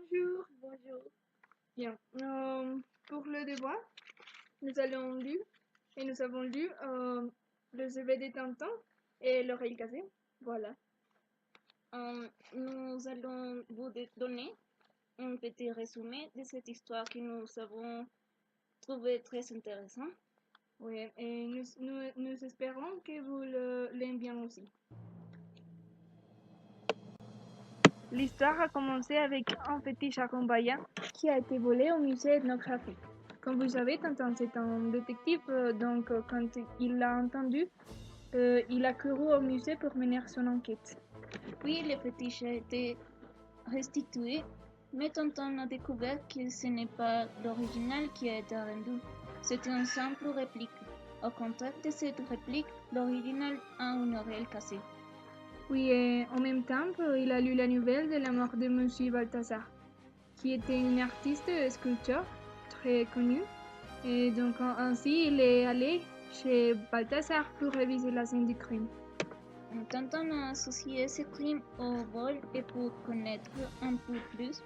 Bonjour. Bonjour. Bien. Pour le devoir, nous avons lu le CV de Tintin et l'oreille cassée. Voilà. Nous allons vous donner un petit résumé de cette histoire que nous avons trouvée très intéressante. Oui, et nous espérons que vous l'aimez bien aussi. L'histoire a commencé avec un petit charbon-baya qui a été volé au musée ethnographique. Comme vous savez, Tintin, c'est un détective, donc quand il l'a entendu, il a couru au musée pour mener son enquête. Puis le petit chat a été restitué, mais Tonton a découvert que ce n'est pas l'original qui a été rendu. C'était une simple réplique. Au contraire de cette réplique, l'original a une oreille cassée. Oui, et en même temps, il a lu la nouvelle de la mort de Monsieur Balthazar, qui était un artiste sculpteur très connu. Et donc ainsi, il est allé chez Balthazar pour réviser la scène du crime. Tonton a associé ce crime au vol et pour connaître un peu plus,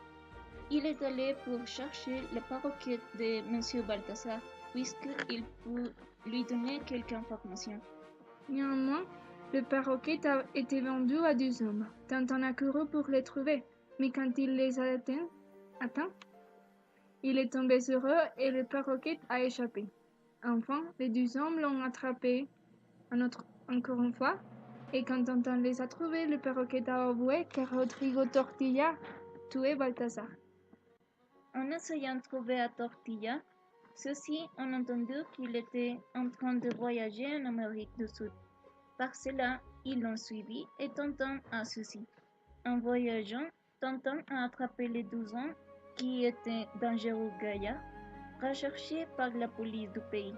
il est allé pour chercher le perroquet de Monsieur Balthazar, puisqu'il peut lui donner quelques informations. Néanmoins, le perroquet a été vendu à 2 hommes. Tintin a couru pour les trouver, mais quand il les a atteints, il est tombé sur eux et le perroquet a échappé. Enfin, les 2 hommes l'ont attrapé encore une fois, et quand Tintin les a trouvés, le perroquet a avoué que Rodrigo Tortilla tuait Balthazar. En essayant de trouver à Tortilla, ceux-ci ont entendu qu'il était en train de voyager en Amérique du Sud. Par cela, ils l'ont suivi et Tonton a ceci. En voyageant, Tonton a attrapé les 12 hommes qui étaient dangereux gaillards, recherchés par la police du pays.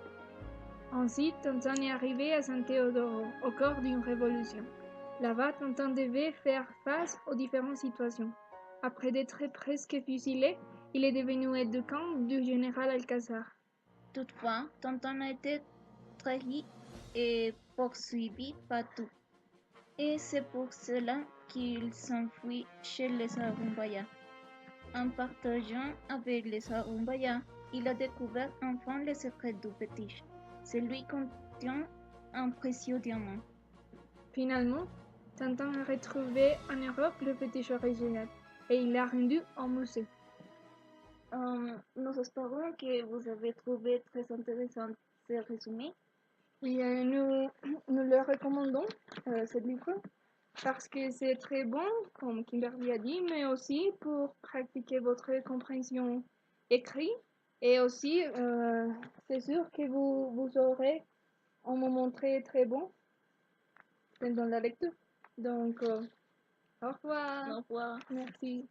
Ainsi, Tintin est arrivé à San Teodoro, au cœur d'une révolution. Là-bas, Tintin devait faire face aux différentes situations. Après d'être presque fusillé, il est devenu aide de camp du général Alcázar. Toutefois, Tonton a été trahi et poursuivi partout. Et c'est pour cela qu'il s'enfuit chez les Arumbayas. En partageant avec les Arumbayas, il a découvert enfin le secret du fétiche. Celui contient un précieux diamant. Finalement, Tintin a retrouvé en Europe le fétiche original et il l'a rendu au musée. Nous espérons que vous avez trouvé très intéressant ce résumé. Et nous le recommandons, ce livre, parce que c'est très bon, comme Kimberly a dit, mais aussi pour pratiquer votre compréhension écrite. Et aussi, c'est sûr que vous aurez un moment très très bon pendant la lecture. Donc, au revoir. Au revoir. Merci.